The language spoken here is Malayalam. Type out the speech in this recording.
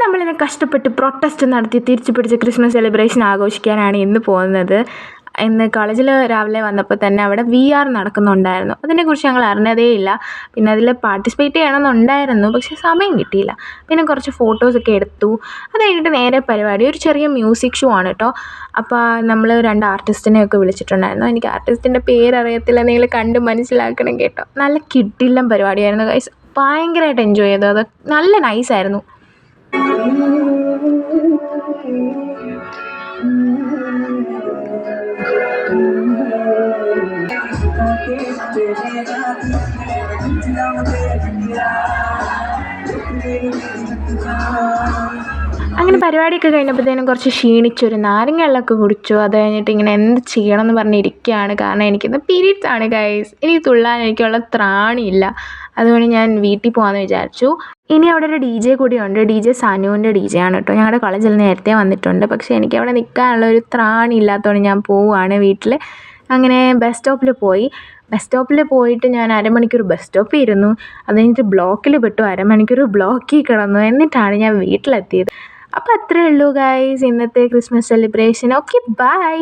നമ്മളിങ്ങനെ കഷ്ടപ്പെട്ട് പ്രൊട്ടസ്റ്റ് നടത്തി തിരിച്ചു പിടിച്ച ക്രിസ്മസ് സെലിബ്രേഷൻ ആഘോഷിക്കാനാണ് ഇന്ന് പോകുന്നത്. ഇന്ന് കോളേജിൽ രാവിലെ വന്നപ്പോൾ തന്നെ അവിടെ VR നടക്കുന്നുണ്ടായിരുന്നു. അതിനെക്കുറിച്ച് ഞങ്ങൾ അറിഞ്ഞതേയില്ല. പിന്നെ അതിൽ പാർട്ടിസിപ്പേറ്റ് ചെയ്യണമെന്നുണ്ടായിരുന്നു, പക്ഷേ സമയം കിട്ടിയില്ല. പിന്നെ കുറച്ച് ഫോട്ടോസൊക്കെ എടുത്തു. അത് കഴിഞ്ഞിട്ട് നേരെ പരിപാടി ഒരു ചെറിയ മ്യൂസിക് ഷോ ആണ് കേട്ടോ. അപ്പോൾ നമ്മൾ 2 ആർട്ടിസ്റ്റിനെയൊക്കെ വിളിച്ചിട്ടുണ്ടായിരുന്നു. എനിക്ക് ആർട്ടിസ്റ്റിൻ്റെ പേരറിയത്തില്ല, നിങ്ങൾ കണ്ട് മനസ്സിലാക്കണം കേട്ടോ. നല്ല കിടിലം പരിപാടിയായിരുന്നു ഗൈസ്. ഭയങ്കരമായിട്ട് എൻജോയ് ചെയ്തു. അത് നല്ല നൈസായിരുന്നു. അങ്ങനെ പരിപാടിയൊക്കെ കഴിഞ്ഞപ്പോഴത്തേനും കുറച്ച് ക്ഷീണിച്ചൊരു നാരങ്ങ വെള്ളമൊക്കെ കുടിച്ചു. അത് കഴിഞ്ഞിട്ട് ഇങ്ങനെ എന്ത് ചെയ്യണം എന്ന് പറഞ്ഞിരിക്കുകയാണ്. കാരണം എനിക്കിന്ന് പീരീഡ്സ് ആണ് ഗൈസ്. ഇനി തുള്ളാൻ എനിക്കുള്ള ത്രാണിയില്ല. അതുകൊണ്ട് ഞാൻ വീട്ടിൽ പോകാമെന്ന് വിചാരിച്ചു. ഇനി അവിടെ ഒരു DJ കൂടിയുണ്ട്. DJ സനുവിൻ്റെ DJ ആണ് കേട്ടോ. ഞങ്ങളുടെ കോളേജിൽ നേരത്തെ വന്നിട്ടുണ്ട്. പക്ഷേ എനിക്ക് അവിടെ നിൽക്കാനുള്ള ഒരു ത്രാണി ഇല്ലാത്തതുകൊണ്ട് ഞാൻ പോവുകയാണ് വീട്ടിൽ. അങ്ങനെ ബസ് സ്റ്റോപ്പിൽ പോയിട്ട് ഞാൻ അരമണിക്കൂർ ബസ് സ്റ്റോപ്പിൽ ഇരുന്നു. അത് കഴിഞ്ഞിട്ട് ബ്ലോക്കിൽ പെട്ടു. അരമണിക്കൂർ ബ്ലോക്കിൽ കിടന്നു. എന്നിട്ടാണ് ഞാൻ വീട്ടിലെത്തിയത്. അപ്പോൾ അത്രയേ ഉള്ളൂ ഗൈസ് ഇന്നത്തെ ക്രിസ്മസ് സെലിബ്രേഷൻ. Okay, by.